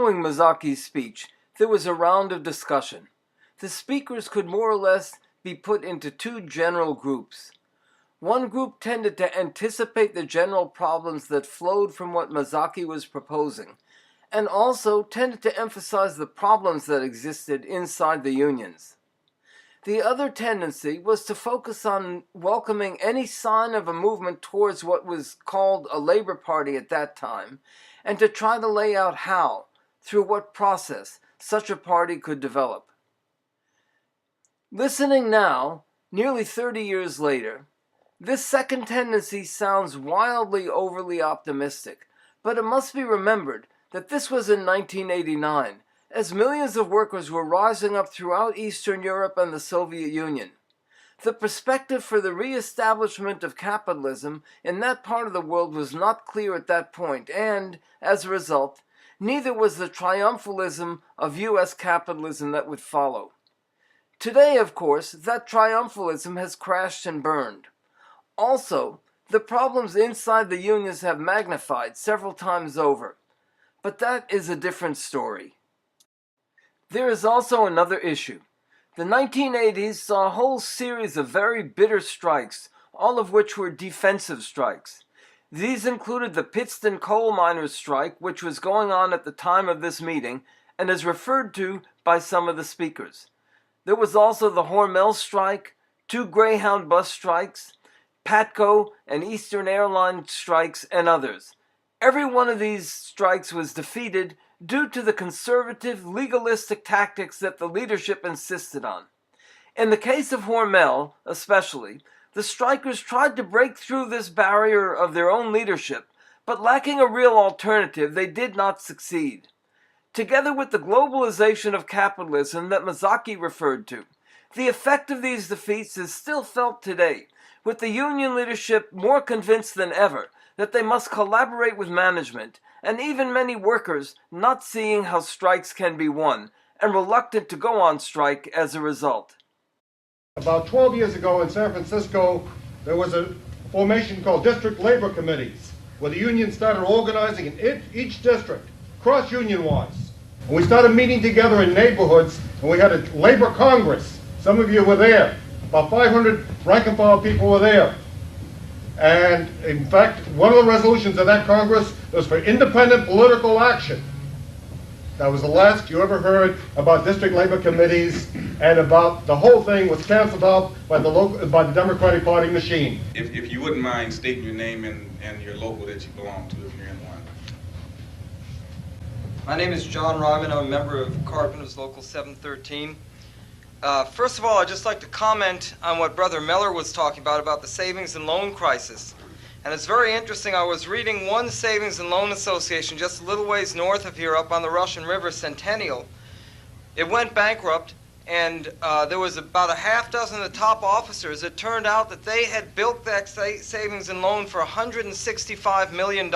Following Mazaki's speech, there was a round of discussion. The speakers could more or less be put into two general groups. One group tended to anticipate the general problems that flowed from what Mazaki was proposing, and also tended to emphasize the problems that existed inside the unions. The other tendency was to focus on welcoming any sign of a movement towards what was called a labor party at that time, and to try to lay out how, through what process, such a party could develop. Listening now, nearly 30 years later, this second tendency sounds wildly overly optimistic, but it must be remembered that this was in 1989, as millions of workers were rising up throughout Eastern Europe and the Soviet Union. The perspective for the re-establishment of capitalism in that part of the world was not clear at that point, and, as a result, neither was the triumphalism of U.S. capitalism that would follow. Today, of course, that triumphalism has crashed and burned. Also, the problems inside the unions have magnified several times over. But that is a different story. There is also another issue. The 1980s saw a whole series of very bitter strikes, all of which were defensive strikes. These included the Pittston coal miners' strike, which was going on at the time of this meeting, and is referred to by some of the speakers. There was also the Hormel strike, 2 Greyhound bus strikes, Patco and Eastern Airlines strikes, and others. Every one of these strikes was defeated due to the conservative, legalistic tactics that the leadership insisted on. In the case of Hormel, especially, the strikers tried to break through this barrier of their own leadership, but lacking a real alternative, they did not succeed. Together with the globalization of capitalism that Mazaki referred to, the effect of these defeats is still felt today, with the union leadership more convinced than ever that they must collaborate with management, and even many workers not seeing how strikes can be won, and reluctant to go on strike as a result. About 12 years ago in San Francisco, there was a formation called district labor committees, where the union started organizing in each district, cross-union wise. And we started meeting together in neighborhoods, and we had a labor congress. Some of you were there. About 500 rank and file people were there. And in fact, one of the resolutions of that Congress was for independent political action. That was the last you ever heard about district labor committees, and about the whole thing was canceled out by the Democratic Party machine. If you wouldn't mind stating your name and your local that you belong to, if you're in one. My name is John Ryman. I'm a member of Carpenters Local 713. First of all, I'd just like to comment on what Brother Miller was talking about the savings and loan crisis. And it's very interesting. I was reading one savings and loan association just a little ways north of here, up on the Russian River, Centennial. It went bankrupt, and there was about a half dozen of the top officers. It turned out that they had built that savings and loan for $165 million.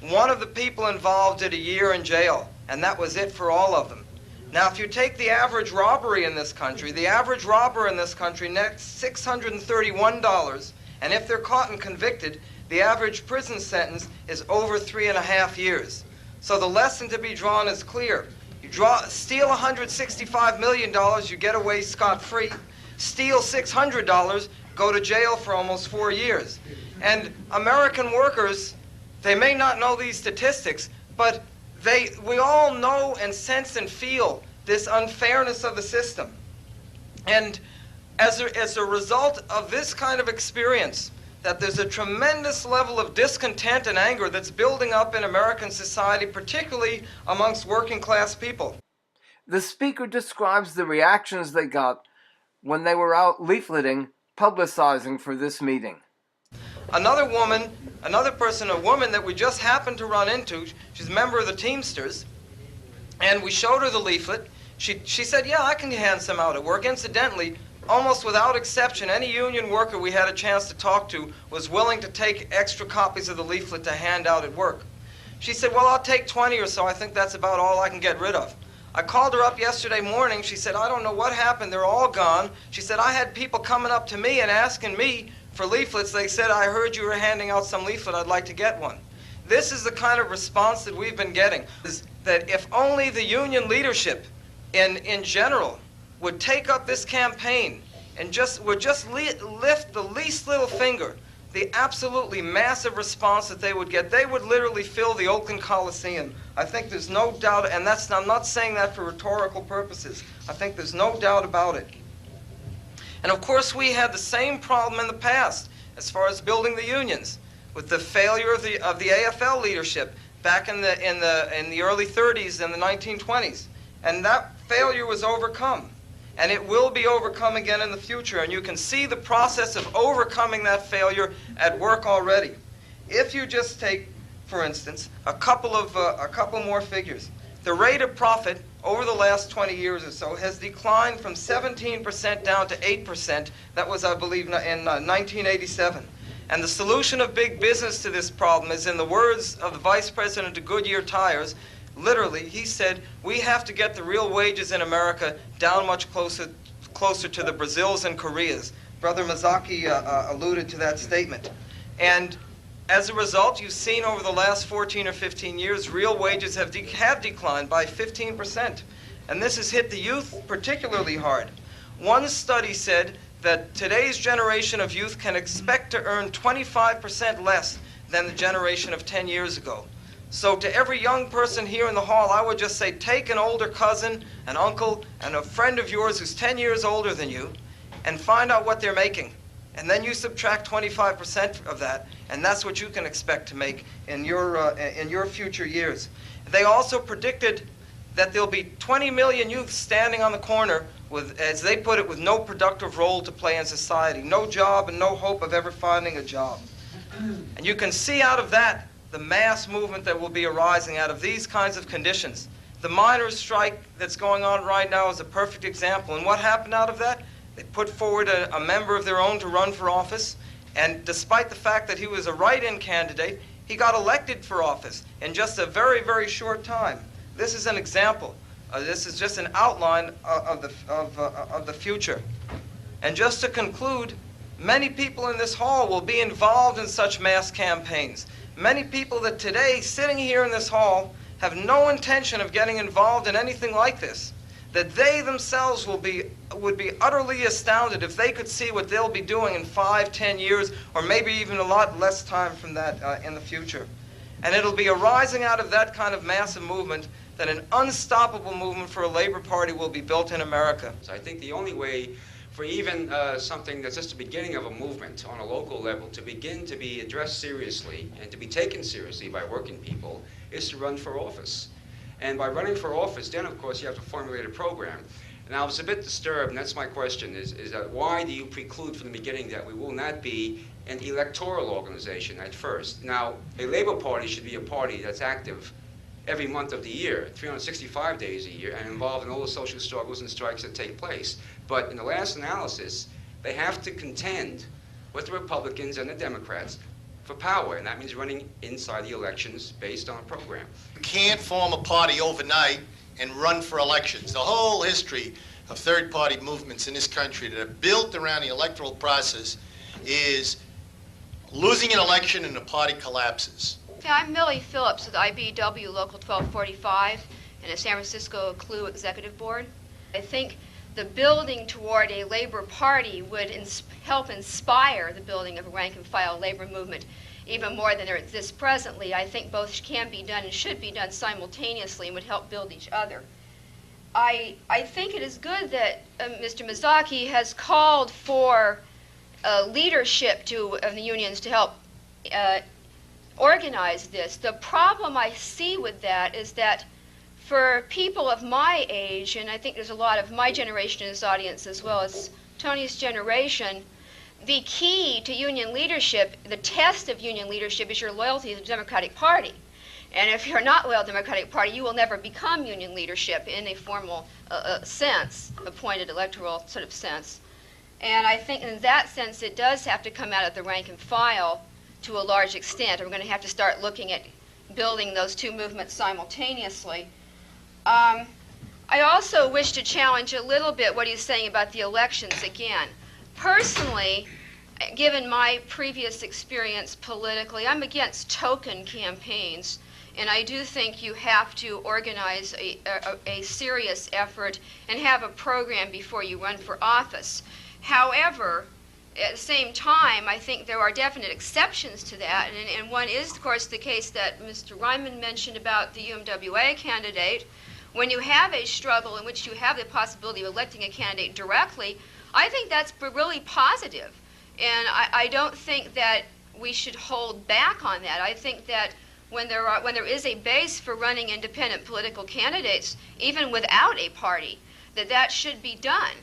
One of the people involved did a year in jail, and that was it for all of them. Now, if you take the average robbery in this country, the average robber in this country nets $631, and if they're caught and convicted, the average prison sentence is over 3.5 years. So the lesson to be drawn is clear. You steal $165 million, you get away scot-free. Steal $600, go to jail for almost 4 years. And American workers, they may not know these statistics, but we all know and sense and feel this unfairness of the system. And as a result of this kind of experience, that there's a tremendous level of discontent and anger that's building up in American society, particularly amongst working class people. The speaker describes the reactions they got when they were out leafleting, publicizing for this meeting. Another woman that we just happened to run into, she's a member of the Teamsters, and we showed her the leaflet. She said, yeah, I can hand some out at work. Incidentally, almost without exception, any union worker we had a chance to talk to was willing to take extra copies of the leaflet to hand out at work. She said, well, I'll take 20 or so. I think that's about all I can get rid of. I called her up yesterday morning. She said, I don't know what happened. They're all gone. She said, I had people coming up to me and asking me for leaflets. They said, I heard you were handing out some leaflet. I'd like to get one. This is the kind of response that we've been getting, is that if only the union leadership in general would take up this campaign and would just lift the least little finger, the absolutely massive response that they would get, they would literally fill the Oakland Coliseum. I think there's no doubt, and I'm not saying that for rhetorical purposes. I think there's no doubt about it. And of course, we had the same problem in the past as far as building the unions, with the failure of the AFL leadership back in the early 30s and the 1920s. And that failure was overcome. And it will be overcome again in the future. And you can see the process of overcoming that failure at work already. If you just take, for instance, a couple more figures. The rate of profit over the last 20 years or so has declined from 17% down to 8%. That was, I believe, in 1987. And the solution of big business to this problem is, in the words of the Vice President of Goodyear Tires, literally, he said, we have to get the real wages in America down much closer to the Brazils and Koreas. Brother Mizaki alluded to that statement. And as a result, you've seen over the last 14 or 15 years, real wages have declined by 15%. And this has hit the youth particularly hard. One study said that today's generation of youth can expect to earn 25% less than the generation of 10 years ago. So to every young person here in the hall, I would just say, take an older cousin, an uncle, and a friend of yours who's 10 years older than you, and find out what they're making. And then you subtract 25% of that, and that's what you can expect to make in your future years. They also predicted that there'll be 20 million youth standing on the corner with, as they put it, with no productive role to play in society, no job and no hope of ever finding a job. And you can see out of that the mass movement that will be arising out of these kinds of conditions. The miners' strike that's going on right now is a perfect example. And what happened out of that? They put forward a member of their own to run for office, and despite the fact that he was a write-in candidate, he got elected for office in just a very, very short time. This is an example. This is just an outline of the future. And just to conclude, many people in this hall will be involved in such mass campaigns. Many people that today, sitting here in this hall, have no intention of getting involved in anything like this. That they themselves would be utterly astounded if they could see what they'll be doing in 5, 10 years, or maybe even a lot less time from that in the future. And it'll be arising out of that kind of massive movement that an unstoppable movement for a Labor Party will be built in America. So I think the only way for even something that's just the beginning of a movement on a local level to begin to be addressed seriously and to be taken seriously by working people is to run for office. And by running for office, then of course you have to formulate a program. And I was a bit disturbed, and that's my question, is that why do you preclude from the beginning that we will not be an electoral organization at first? Now, a Labor Party should be a party that's active every month of the year, 365 days a year, and involved in all the social struggles and strikes that take place. But in the last analysis, they have to contend with the Republicans and the Democrats for power, and that means running inside the elections based on a program. You can't form a party overnight and run for elections. The whole history of third-party movements in this country that are built around the electoral process is losing an election and the party collapses. I'm Millie Phillips with IBW Local 1245 and the San Francisco CLUE Executive Board. I think the building toward a labor party would help inspire the building of a rank-and-file labor movement even more than there exists presently. I think both can be done and should be done simultaneously and would help build each other. I think it is good that Mr. Mizaki has called for leadership of the unions to help organize this. The problem I see with that is that for people of my age, and I think there's a lot of my generation in this audience as well as Tony's generation, the key to union leadership, the test of union leadership, is your loyalty to the Democratic Party. And if you're not loyal to the Democratic Party, you will never become union leadership in a formal sense, appointed electoral sort of sense. And I think in that sense it does have to come out of the rank and file to a large extent. We're going to have to start looking at building those two movements simultaneously. I also wish to challenge a little bit what he's saying about the elections again. Personally, given my previous experience politically, I'm against token campaigns. And I do think you have to organize a serious effort and have a program before you run for office. However, at the same time, I think there are definite exceptions to that, and one is, of course, the case that Mr. Ryman mentioned about the UMWA candidate. When you have a struggle in which you have the possibility of electing a candidate directly, I think that's really positive. And I don't think that we should hold back on that. I think that when there is a base for running independent political candidates, even without a party, that should be done.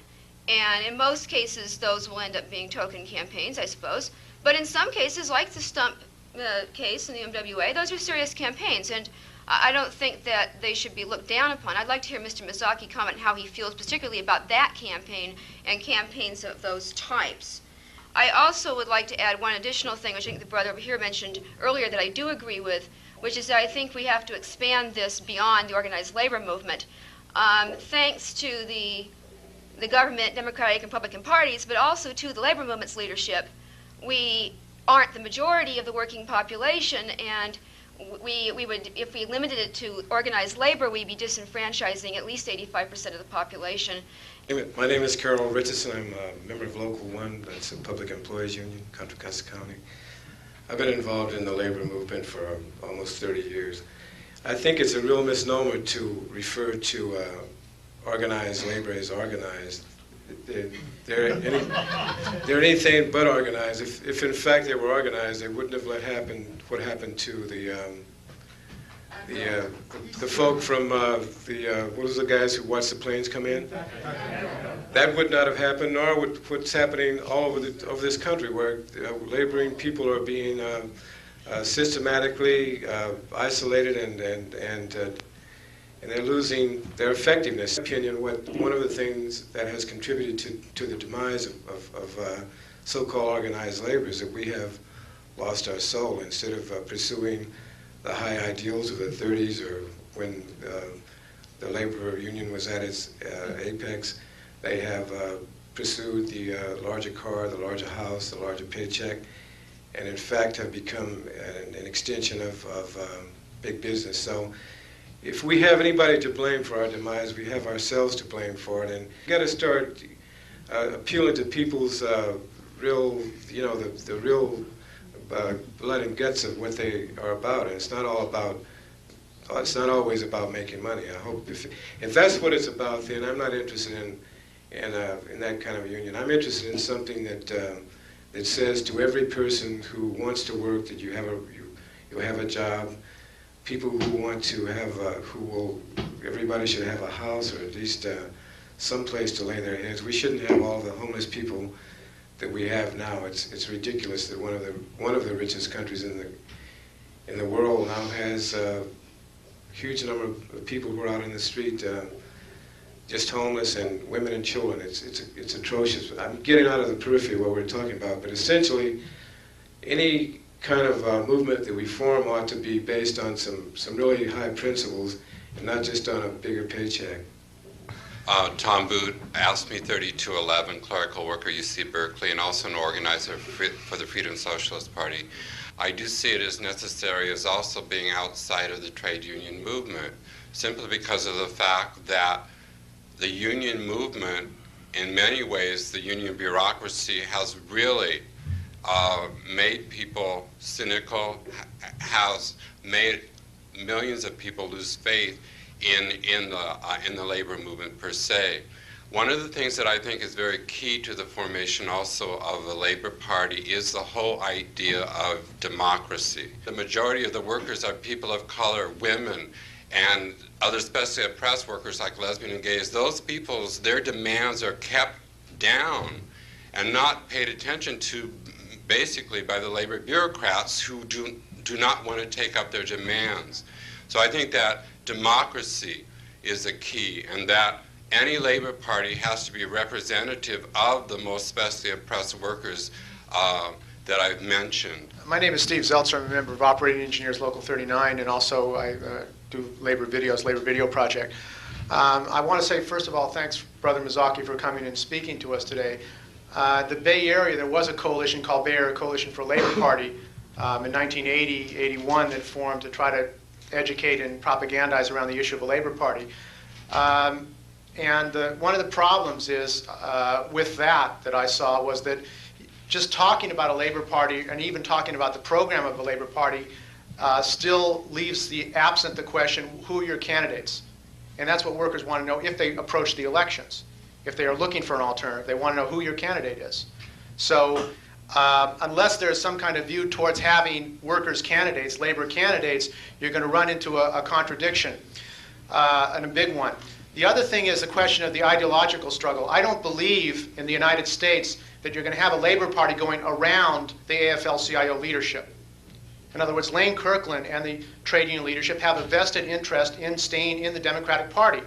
And in most cases, those will end up being token campaigns, I suppose. But in some cases, like the Stump case in the MWA, those are serious campaigns. And I don't think that they should be looked down upon. I'd like to hear Mr. Mazzocchi comment how he feels particularly about that campaign and campaigns of those types. I also would like to add one additional thing, which I think the brother over here mentioned earlier that I do agree with, which is that I think we have to expand this beyond the organized labor movement. Thanks to the government, Democratic and Republican parties, but also to the labor movement's leadership, we aren't the majority of the working population, and we would, if we limited it to organized labor, we'd be disenfranchising at least 85% of the population. My name is Carol Richardson. I'm a member of Local 1, that's a public employees union, Contra Costa County. I've been involved in the labor movement for almost 30 years. I think it's a real misnomer to refer to organized labor as organized. They're anything but organized. If in fact they were organized, they wouldn't have let happen what happened to the folk from what was the guys who watched the planes come in? That would not have happened, nor would what's happening all over this country, where laboring people are being systematically isolated and they're losing their effectiveness. In my opinion, one of the things that has contributed to the demise of so-called organized labor is that we have lost our soul. Instead of pursuing the high ideals of the 30s or when the labor union was at its apex, they have pursued the larger car, the larger house, the larger paycheck, and in fact have become an extension of big business. So if we have anybody to blame for our demise, we have ourselves to blame for it, and we've got to start appealing to people's real, the real blood and guts of what they are about, and it's not always about making money. I hope if that's what it's about, then I'm not interested in that kind of union. I'm interested in something that says to every person who wants to work that you have a job. People who want to have, everybody should have a house or at least some place to lay their heads. We shouldn't have all the homeless people that we have now. It's ridiculous that one of the richest countries in the world now has a huge number of people who are out in the street just homeless, and women and children. It's atrocious. I'm getting out of the periphery of what we're talking about, but essentially any kind of movement that we form ought to be based on some really high principles and not just on a bigger paycheck. Tom Boot, AFSCME 3211, clerical worker, UC Berkeley, and also an organizer for the Freedom Socialist Party. I do see it as necessary as also being outside of the trade union movement, simply because of the fact that the union movement, in many ways, the union bureaucracy has really made people cynical, has made millions of people lose faith in the labor movement per se. One of the things that I think is very key to the formation also of the Labor Party is the whole idea of democracy. The majority of the workers are people of color, women, and other especially oppressed workers like lesbian and gays. Those people's, their demands are kept down and not paid attention to basically by the labor bureaucrats who do not want to take up their demands. So I think that democracy is a key, and that any labor party has to be representative of the most especially oppressed workers that I've mentioned. My name is Steve Zeltzer. I'm a member of Operating Engineers Local 39, and also I do labor video project. I want to say, first of all, thanks, Brother Mazzocchi, for coming and speaking to us today. The Bay Area, there was a coalition called Bay Area Coalition for Labor Party in 1980, 81 that formed to try to educate and propagandize around the issue of a labor party. One of the problems is with that I saw was that just talking about a labor party and even talking about the program of a labor party still leaves absent the question, who are your candidates? And that's what workers want to know if they approach the elections. If they are looking for an alternative, they want to know who your candidate is. So unless there's some kind of view towards having workers' candidates, labor candidates, you're going to run into a contradiction, and a big one. The other thing is the question of the ideological struggle. I don't believe in the United States that you're going to have a labor party going around the AFL-CIO leadership. In other words, Lane Kirkland and the trade union leadership have a vested interest in staying in the Democratic Party.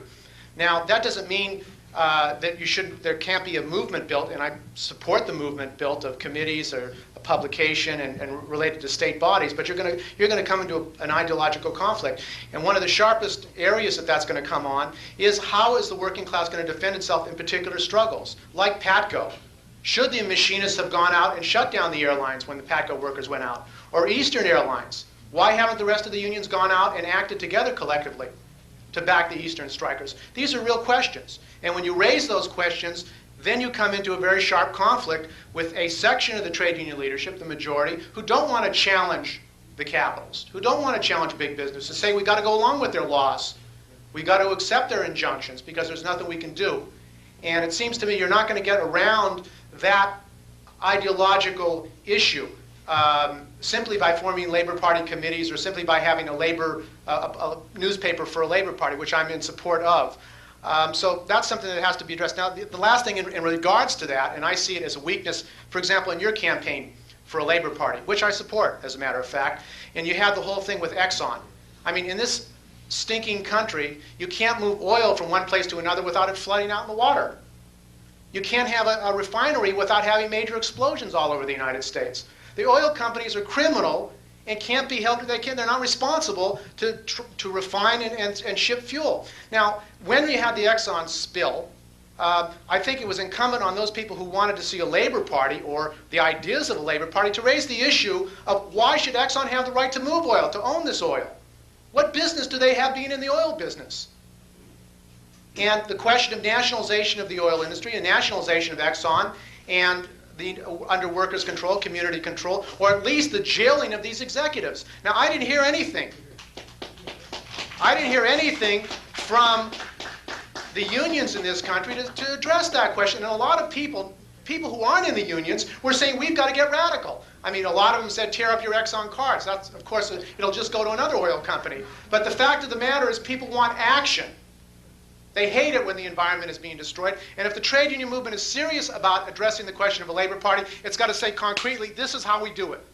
Now, that doesn't mean that there can't be a movement built, and I support the movement built of committees or a publication and related to state bodies, but you're going to come into an ideological conflict. And one of the sharpest areas that's going to come on is how is the working class going to defend itself in particular struggles, like PATCO. Should the machinists have gone out and shut down the airlines when the PATCO workers went out? Or Eastern Airlines? Why haven't the rest of the unions gone out and acted together collectively to back the Eastern strikers? These are real questions. And when you raise those questions, then you come into a very sharp conflict with a section of the trade union leadership, the majority, who don't want to challenge the capitals, who don't want to challenge big business, to say we've got to go along with their laws. We've got to accept their injunctions because there's nothing we can do. And it seems to me you're not going to get around that ideological issue simply by forming labor party committees or simply by having a newspaper for a labor party, which I'm in support of. So that's something that has to be addressed. Now, the last thing in regards to that, and I see it as a weakness, for example, in your campaign for a labor party, which I support, as a matter of fact, and you have the whole thing with Exxon. I mean, in this stinking country, you can't move oil from one place to another without it flooding out in the water. You can't have a refinery without having major explosions all over the United States. The oil companies are criminal and can't be held. They're not responsible to refine and ship fuel. Now, when we had the Exxon spill, I think it was incumbent on those people who wanted to see a labor party or the ideas of a labor party to raise the issue of why should Exxon have the right to move oil, to own this oil? What business do they have being in the oil business? And the question of nationalization of the oil industry and nationalization of Exxon and under workers' control, community control, or at least the jailing of these executives. Now, I didn't hear anything. I didn't hear anything from the unions in this country to address that question. And a lot of people who aren't in the unions were saying, we've got to get radical. I mean, a lot of them said, tear up your Exxon cards. That's, of course, it'll just go to another oil company. But the fact of the matter is people want action. They hate it when the environment is being destroyed. And if the trade union movement is serious about addressing the question of a labor party, it's got to say concretely, this is how we do it.